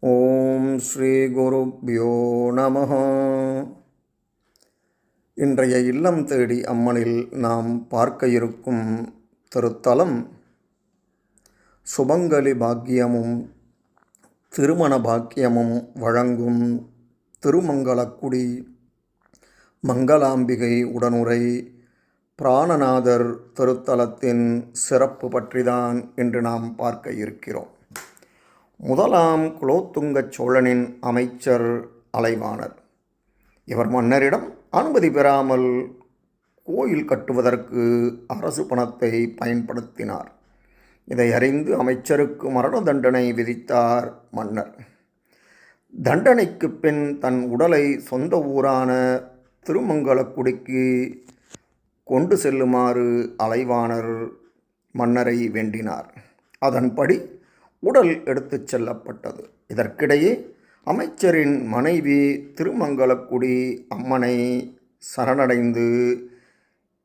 ஓம் ஸ்ரீ குருப்யோ நமஹ. இன்றைய இல்லம் தேடி அம்மனில் நாம் பார்க்க இருக்கும் திருத்தலம் சுபங்கலி பாக்கியமும் திருமண பாக்கியமும் வழங்கும் திருமங்கலக்குடி மங்களாம்பிகை உடனுரை பிராணநாதர் திருத்தலத்தின் சிறப்பு பற்றிதான் இன்று நாம் பார்க்க இருக்கிறோம். முதலாம் குலோத்துங்க சோழனின் அமைச்சர் அலைவாணர். இவர் மன்னரிடம் அனுமதி பெறாமல் கோயில் கட்டுவதற்கு அரசு பணத்தை பயன்படுத்தினார். இதை அறிந்து அமைச்சருக்கு மரண தண்டனை விதித்தார் மன்னர். தண்டனைக்கு பின் தன் உடலை சொந்த ஊரான திருமங்கலக்குடிக்கு கொண்டு செல்லுமாறு அலைவாணர் மன்னரை வேண்டினார். அதன்படி உடல் எடுத்துச் செல்லப்பட்டது. இதற்கிடையே அமைச்சரின் மனைவி திருமங்கலக்குடி அம்மனை சரணடைந்து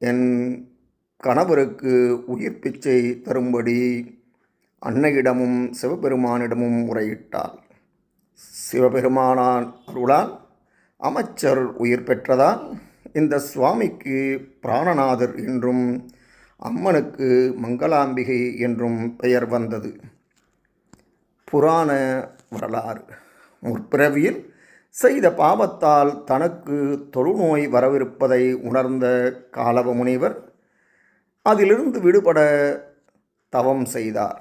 என் கணவருக்கு உயிர் பிச்சை தரும்படி அன்னையிடமும் சிவபெருமானிடமும் முறையிட்டாள். சிவபெருமானான் அருளால் அமைச்சர் உயிர் பெற்றதால் இந்த சுவாமிக்கு பிராணநாதர் என்றும் அம்மனுக்கு மங்களாம்பிகை என்றும் பெயர் வந்தது. புராண வரலாறு. முற்பிறவியில் செய்த பாவத்தால் தனக்கு தொழுநோய் வரவிருப்பதை உணர்ந்த காலவ முனிவர் அதிலிருந்து விடுபட தவம் செய்தார்.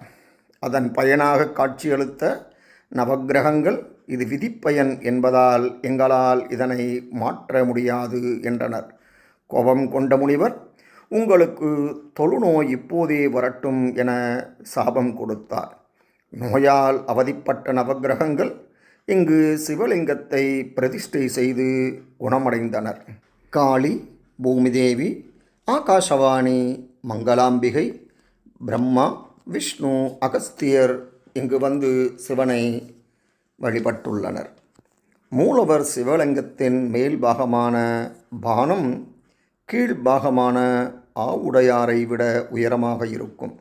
அதன் பயனாக காட்சியளித்த நவக்கிரகங்கள் இது விதிப்பயன் என்பதால் எங்களால் இதனை மாற்ற முடியாது என்றனர். கோபம் கொண்ட முனிவர் உங்களுக்கு தொழுநோய் இப்போதே வரட்டும் என சாபம் கொடுத்தார். நோயால் அவதிப்பட்ட நவக்கிரகங்கள் இங்கு சிவலிங்கத்தை பிரதிஷ்டை செய்து குணமடைந்தனர். காளி, பூமிதேவி, ஆகாசவாணி, மங்களாம்பிகை, பிரம்மா, விஷ்ணு, அகஸ்தியர் இங்கு வந்து சிவனை வழிபட்டுள்ளனர். மூலவர் சிவலிங்கத்தின் மேல் பாகமான பானம் கீழ்பாகமான ஆவுடையாரை விட உயரமாக இருக்கும்.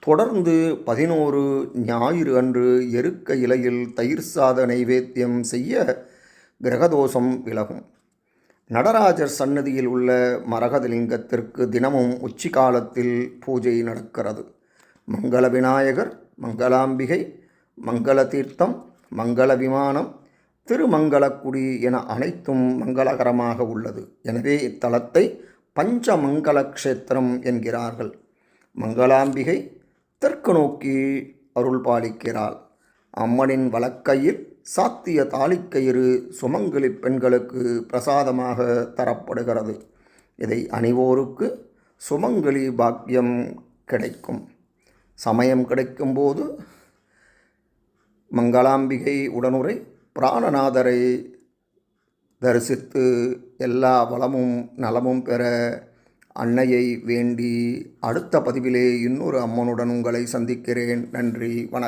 தொடர்ந்து 11 ஞாயிறு அன்று எருக்க இலையில் தயிர் சாத நைவேத்தியம் செய்ய கிரகதோஷம் விலகும். நடராஜர் சன்னதியில் உள்ள மரகதலிங்கத்திற்கு தினமும் உச்சி காலத்தில் பூஜை நடக்கிறது. மங்கள விநாயகர், மங்களாம்பிகை, மங்கள தீர்த்தம், மங்கள விமானம், திருமங்கலக்குடி என அனைத்தும் மங்களகரமாக உள்ளது. எனவே இத்தலத்தை பஞ்சமங்கல க்ஷேத்திரம் என்கிறார்கள். மங்களாம்பிகை தெற்கு நோக்கி அருள் பாலிக்கிறாள். அம்மனின் வலக்கையில் சாத்திய தாலிக்கயிறு சுமங்கலி பெண்களுக்கு பிரசாதமாக தரப்படுகிறது. இதை அணிவோருக்கு சுமங்கலி பாக்கியம் கிடைக்கும். சமயம் கிடைக்கும்போது மங்களாம்பிகை உடனுரை பிராணநாதரை தரிசித்து எல்லா வளமும் நலமும் பெற அன்னையை வேண்டி அடுத்த பதிவிலே இன்னொரு அம்மனுடன் உங்களை சந்திக்கிறேன். நன்றி, வணக்கம்.